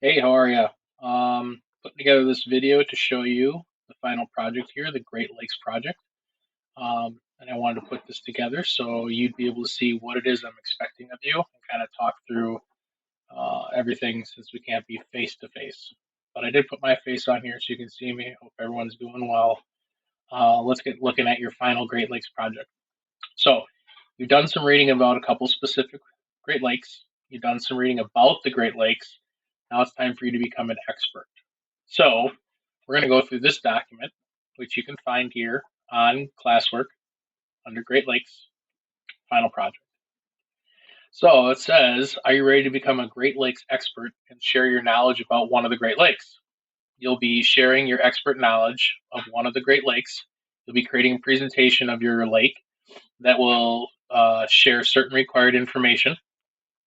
Hey, how are you? Putting together this video to show you the final project here, the Great Lakes project. And I wanted to put this together so you'd be able to see what it is I'm expecting of you and kind of talk through everything since we can't be face to face. But I did put my face on here so you can see me. Hope everyone's doing well. Let's get looking at your final Great Lakes project. So, you've done some reading about a couple specific Great Lakes. You've done some reading about the Great Lakes. Now it's time for you to become an expert. So, we're going to go through this document, which you can find here on classwork under Great Lakes Final Project. So it says, are you ready to become a Great Lakes expert and share your knowledge about one of the Great Lakes? You'll be sharing your expert knowledge of one of the Great Lakes. You'll be creating a presentation of your lake that will share certain required information.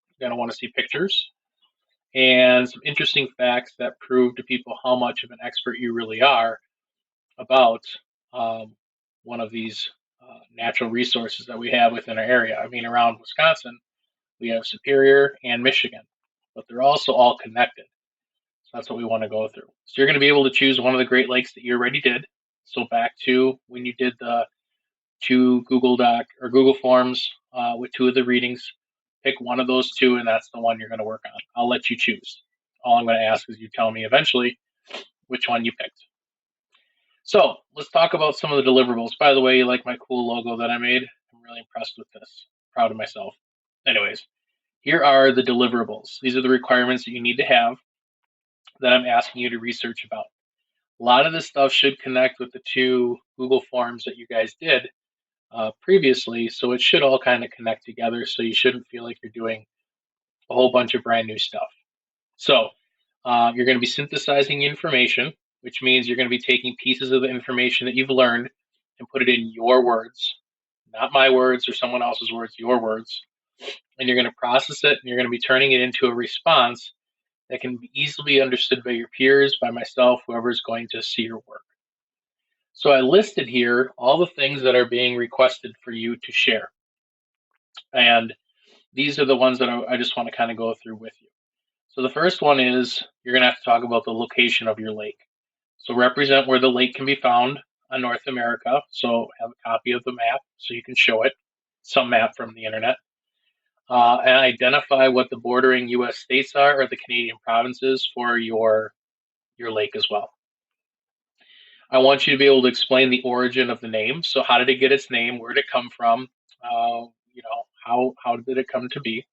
You're going to want to see pictures and some interesting facts that prove to people how much of an expert you really are about um, one of these natural resources that we have within our area. I mean, around Wisconsin, we have Superior and Michigan, but they're also all connected. So that's what we want to go through. So you're going to be able to choose one of the Great Lakes that you already did. So back to when you did the two Google Doc or Google Forms with two of the readings, pick one of those two, and that's the one you're going to work on. I'll let you choose. All I'm going to ask is you tell me eventually which one you picked. So let's talk about some of the deliverables. By the way, you like my cool logo that I made? I'm really impressed with this. Proud of myself. Anyways, here are the deliverables. These are the requirements that you need to have that I'm asking you to research about. A lot of this stuff should connect with the two Google Forms that you guys did previously, so it should all kind of connect together. So you shouldn't feel like you're doing a whole bunch of brand new stuff. So you're going to be synthesizing information, which means you're going to be taking pieces of the information that you've learned and put it in your words, not my words or someone else's words, your words. And you're going to process it and you're going to be turning it into a response that can be easily understood by your peers, by myself, whoever's going to see your work. So I listed here all the things that are being requested for you to share. And these are the ones that I just want to kind of go through with you. So the first one is you're going to have to talk about the location of your lake. So represent where the lake can be found on North America. So have a copy of the map so you can show it, some map from the internet. And identify what the bordering U.S. states are or the Canadian provinces for your lake as well. I want you to be able to explain the origin of the name. So how did it get its name? Where did it come from? How did it come to be?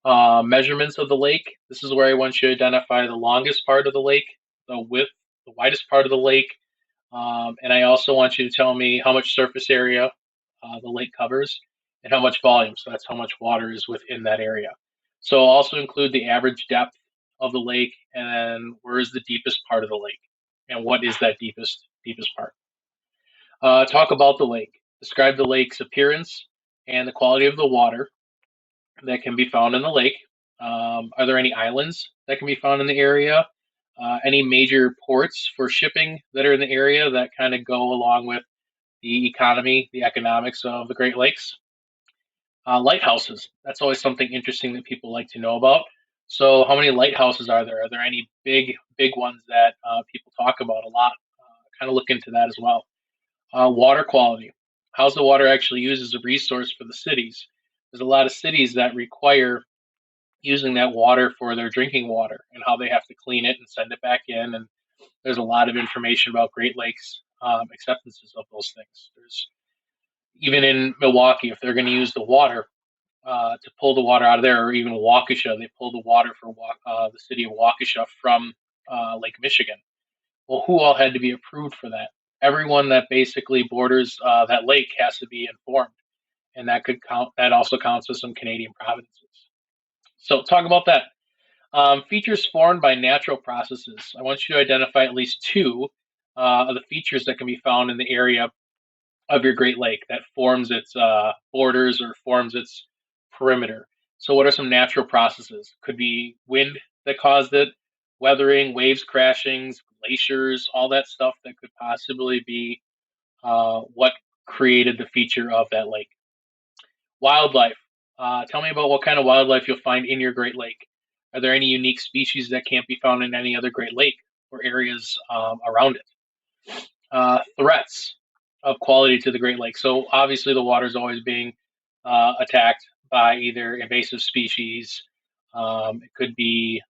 Measurements of the lake. This is where I want you to identify the longest part of the lake, the width, the widest part of the lake, and I also want you to tell me how much surface area the lake covers and how much volume. So that's how much water is within that area. So I'll also include the average depth of the lake and then where is the deepest part of the lake and what is that deepest part. Talk about the lake. Describe the lake's appearance and the quality of the water that can be found in the lake. Are there any islands that can be found in the area? Any major ports for shipping that are in the area that kind of go along with the economy, the economics of the Great Lakes? Lighthouses. That's always something interesting that people like to know about. So, how many lighthouses are there? Are there any big ones that people talk about a lot? Kind of look into that as well. Water quality. How's the water actually used as a resource for the cities? There's a lot of cities that require using that water for their drinking water and how they have to clean it and send it back in. And there's a lot of information about Great Lakes acceptances of those things. There's even in Milwaukee, if they're going to use the water to pull the water out of there, or even Waukesha, they pull the water for the city of Waukesha from Lake Michigan. Well, who all had to be approved for that? Everyone that basically borders that lake has to be informed, and that could count. That also counts with some Canadian provinces. So talk about that. Features formed by natural processes. I want you to identify at least two of the features that can be found in the area of your Great Lake that forms its borders or forms its perimeter. So, what are some natural processes? Could be wind that caused it, weathering, waves crashing, glaciers, all that stuff that could possibly be what created the feature of that lake. Wildlife. Tell me about what kind of wildlife you'll find in your Great Lake. Are there any unique species that can't be found in any other Great Lake or areas around it? Threats of quality to the Great Lakes. So obviously the water is always being attacked by either invasive species. It could be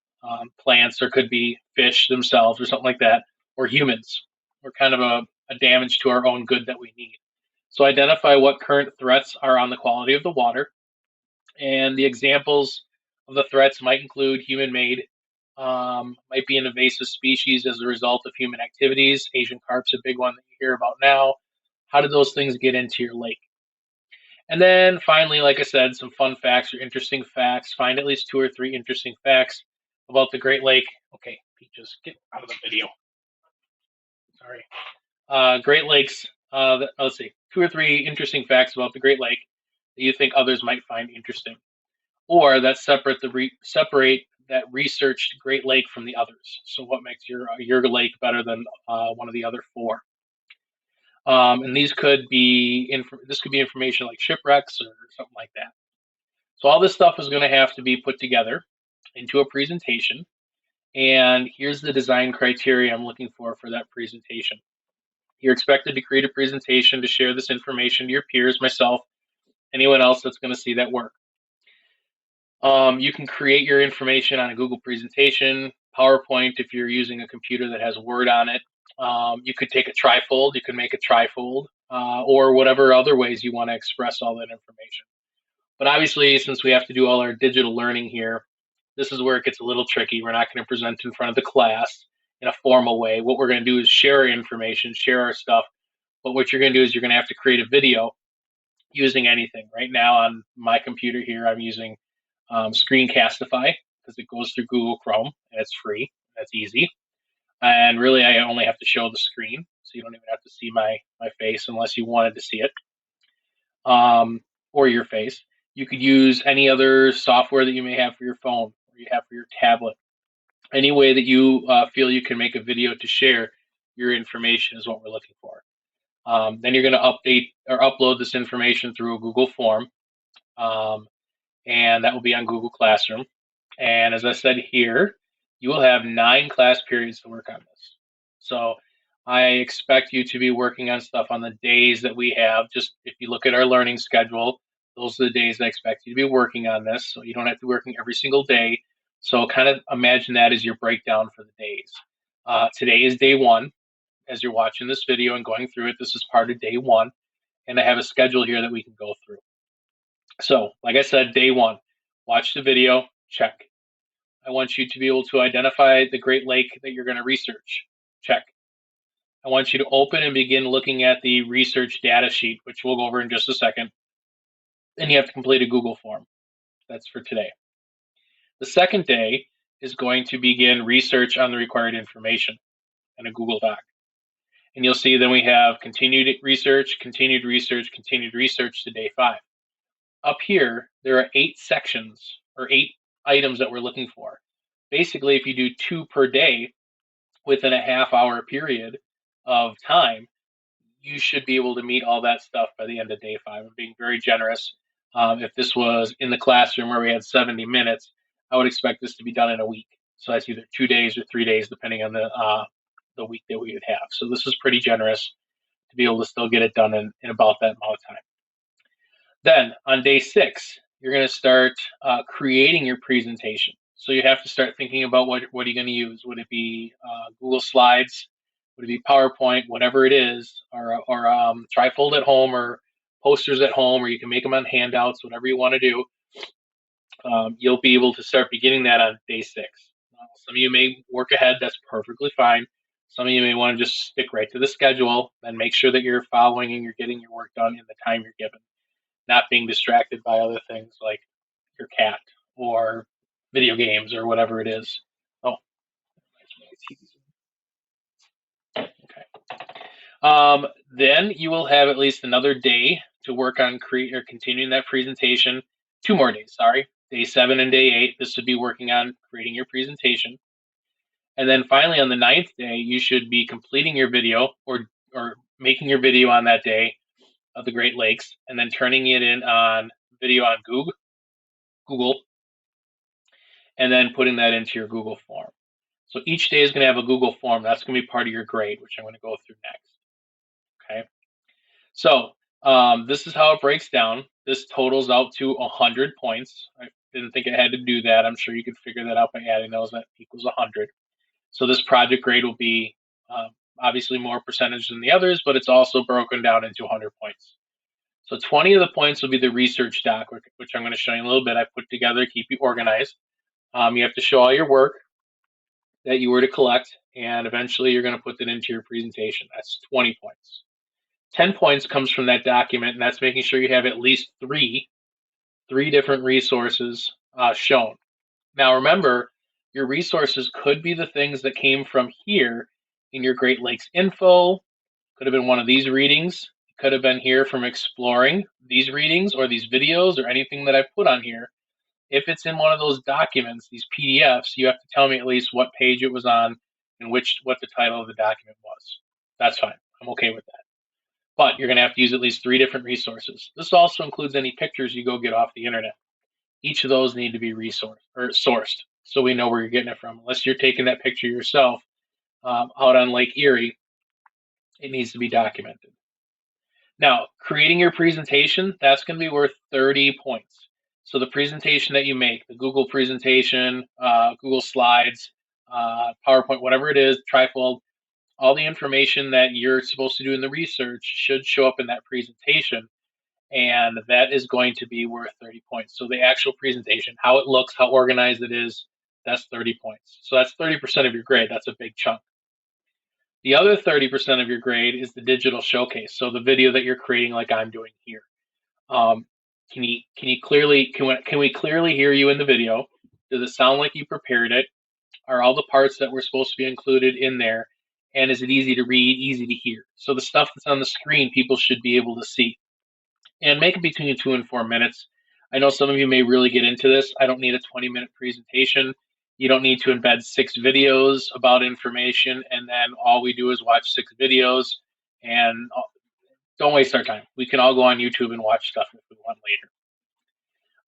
plants, or could be fish themselves, or something like that, or humans, or kind of a damage to our own good that we need. So identify what current threats are on the quality of the water, and the examples of the threats might include human-made, might be an invasive species as a result of human activities. Asian carp's a big one that you hear about now. How did those things get into your lake? And then finally, like I said, some fun facts or interesting facts. Find at least 2 or 3 interesting facts about the Great Lake. Okay, Pete, just get out of the video. Sorry. Great Lakes. Let's see, 2 or 3 interesting facts about the Great Lake that you think others might find interesting, or that separate that researched Great Lake from the others. So, what makes your lake better than one of the other 4? And these could be this could be information like shipwrecks or something like that. So, all this stuff is going to have to be put together into a presentation. And here's the design criteria I'm looking for that presentation. You're expected to create a presentation to share this information to your peers, myself, anyone else that's going to see that work. You can create your information on a Google presentation, PowerPoint if you're using a computer that has Word on it. You could take a trifold, you can make a trifold, or whatever other ways you want to express all that information. But obviously, since we have to do all our digital learning here, this is where it gets a little tricky. We're not going to present in front of the class in a formal way. What we're going to do is share our information, share our stuff. But what you're going to do is you're going to have to create a video using anything. Right now on my computer here, I'm using Screencastify because it goes through Google Chrome and it's free. That's easy. And really, I only have to show the screen, so you don't even have to see my face unless you wanted to see it, or your face. You could use any other software that you may have for your phone or you have for your tablet. Any way that you feel you can make a video to share your information is what we're looking for. Then you're going to update or upload this information through a Google form, and that will be on Google Classroom. And as I said here, you will have 9 class periods to work on this. So I expect you to be working on stuff on the days that we have. Just if you look at our learning schedule, those are the days I expect you to be working on this. So you don't have to be working every single day. So kind of imagine that as your breakdown for the days. Today is day 1. As you're watching this video and going through it, this is part of day 1. And I have a schedule here that we can go through. So, like I said, day 1, watch the video, check. I want you to be able to identify the Great Lake that you're going to research. Check. I want you to open and begin looking at the research data sheet, which we'll go over in just a second. Then you have to complete a Google form. That's for today. The second day is going to begin research on the required information in a Google Doc. And you'll see then we have continued research, continued research, continued research to day 5. Up here, there are 8 sections or 8 items that we're looking for. Basically, if you do 2 per day within a half-hour period of time, you should be able to meet all that stuff by the end of day 5. I'm being very generous. If this was in the classroom where we had 70 minutes, I would expect this to be done in a week. So that's either 2 days or 3 days, depending on the week that we would have. So this is pretty generous to be able to still get it done in about that amount of time. Then on day 6, you're going to start creating your presentation. So you have to start thinking about what are you going to use. Would it be Google Slides? Would it be PowerPoint? Whatever it is, or trifold at home, or posters at home, or you can make them on handouts. Whatever you want to do, you'll be able to start beginning that on day 6. Some of you may work ahead. That's perfectly fine. Some of you may want to just stick right to the schedule and make sure that you're following and you're getting your work done in the time you're given, not being distracted by other things like your cat or video games or whatever it is. Oh, okay. Then you will have at least another day to work on continuing that presentation. 2 more days, sorry. Day 7 and day 8, this would be working on creating your presentation. And then finally on the 9th day, you should be completing your video or making your video on that day of the Great Lakes, and then turning it in on video on Google. and then putting that into your Google form. So each day is going to have a Google form. That's going to be part of your grade, which I'm going to go through next. Okay. So this is how it breaks down. This totals out to 100 points. I didn't think I had to do that. I'm sure you could figure that out by adding those. That equals 100. So this project grade will be obviously more percentage than the others, but it's also broken down into 100 points. So 20 of the points will be the research doc, which I'm going to show you in a little bit. I put together, keep you organized. You have to show all your work that you were to collect, and eventually you're going to put that into your presentation. That's 20 points. 10 points comes from that document, and that's making sure you have at least three different resources shown. Now remember, your resources could be the things that came from here in your Great Lakes info. Could have been one of these readings. It could have been here from exploring these readings or these videos or anything that I put on here. If it's in one of those documents, these PDFs, you have to tell me at least what page it was on and what the title of the document was. That's fine. I'm okay with that. But you're going to have to use at least 3 different resources. This also includes any pictures you go get off the internet. Each of those need to be sourced, so we know where you're getting it from. Unless you're taking that picture yourself out on Lake Erie, it needs to be documented. Now, creating your presentation, that's going to be worth 30 points. So the presentation that you make, the Google presentation, Google Slides, PowerPoint, whatever it is, Trifold, all the information that you're supposed to do in the research should show up in that presentation, and that is going to be worth 30 points. So the actual presentation, how it looks, how organized it is, that's 30 points. So that's 30% of your grade. That's a big chunk. The other 30% of your grade is the digital showcase. So the video that you're creating, like I'm doing here. Can we clearly hear you in the video? Does it sound like you prepared it? Are all the parts that were supposed to be included in there? And is it easy to read, easy to hear? So the stuff that's on the screen, people should be able to see. And make it between 2 and 4 minutes. I know some of you may really get into this. I don't need a 20-minute presentation. You don't need to embed 6 videos about information, and then all we do is watch 6 videos, and don't waste our time. We can all go on YouTube and watch stuff if we want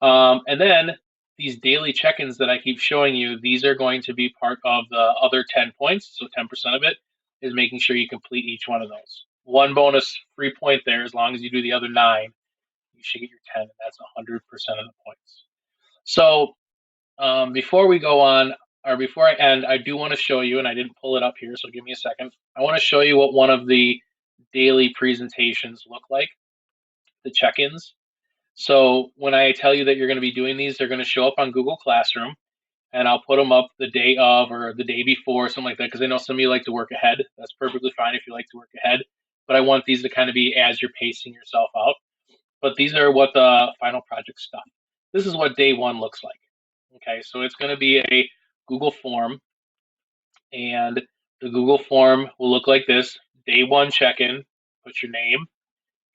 later. And then these daily check-ins that I keep showing you, these are going to be part of the other 10 points. So 10% of it is making sure you complete each one of those. One bonus free point there, as long as you do the other 9, you should get your 10, and that's 100% of the points. So before we go on, or before I end, I do want to show you, and I didn't pull it up here, so give me a second. I want to show you what one of the daily presentations look like, the check-ins. So when I tell you that you're going to be doing these, they're going to show up on Google Classroom, and I'll put them up the day of or the day before, something like that, because I know some of you like to work ahead. That's perfectly fine if you like to work ahead, but I want these to kind of be as you're pacing yourself out. But these are what the final project stuff. This is what day 1 looks like. Okay, so it's going to be a Google form, and the Google form will look like this. Day 1 check-in, put your name,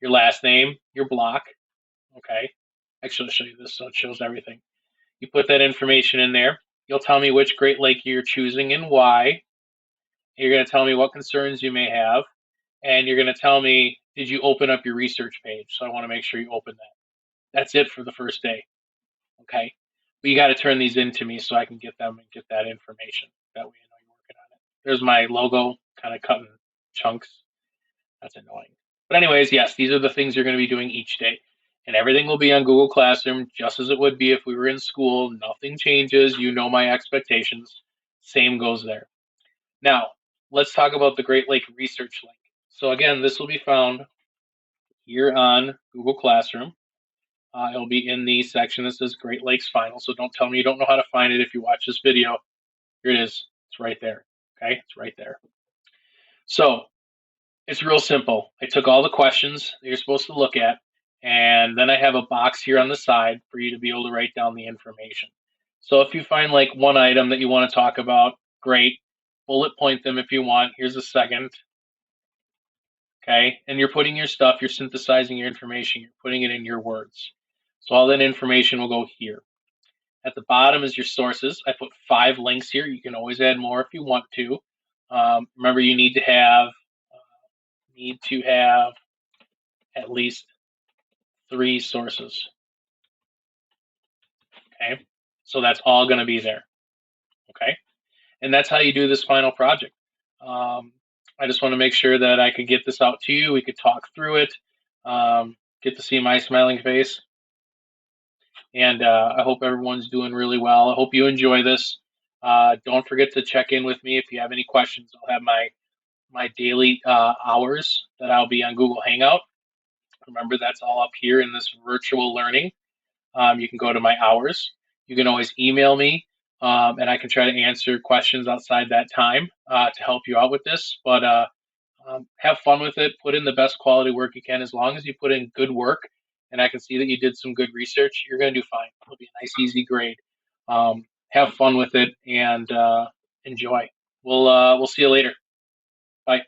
your last name, your block. Okay, actually I'll show you this so it shows everything. You put that information in there. You'll tell me which Great Lake you're choosing and why. You're going to tell me what concerns you may have, and you're going to tell me, did you open up your research page? So I want to make sure you open that. That's it for the first day. Okay, but you got to turn these into me so I can get them and get that information. That way I know you're working on it. There's my logo kind of cutting chunks. That's annoying. But anyways, yes, these are the things you're going to be doing each day. And everything will be on Google Classroom, just as it would be if we were in school. Nothing changes. You know my expectations. Same goes there. Now, let's talk about the Great Lake Research link. So again, this will be found here on Google Classroom. It'll be in the section that says Great Lakes Final. So don't tell me you don't know how to find it if you watch this video. Here it is. It's right there. Okay, it's right there. So it's real simple. I took all the questions that you're supposed to look at, and then I have a box here on the side for you to be able to write down the information. So if you find like one item that you want to talk about, great. Bullet point them if you want. Here's a second. Okay, and you're putting your stuff, you're synthesizing your information, you're putting it in your words. So all that information will go here. At the bottom is your sources. I put 5 links here. You can always add more if you want to. Remember, you need to have at least 3 sources. Okay, So that's all going to be there. Okay. And that's how you do this final project. Um, I just want to make sure that I could get this out to you. We could talk through it, get to see my smiling face. And I hope everyone's doing really well. I hope you enjoy this. Don't forget to check in with me if you have any questions. I'll have my daily hours that I'll be on Google Hangout. Remember, that's all up here in this virtual learning. You can go to my hours. You can always email me, and I can try to answer questions outside that time to help you out with this. But have fun with it. Put in the best quality work you can. As long as you put in good work, and I can see that you did some good research, you're going to do fine. It'll be a nice, easy grade. Have fun with it and enjoy. We'll see you later. Bye.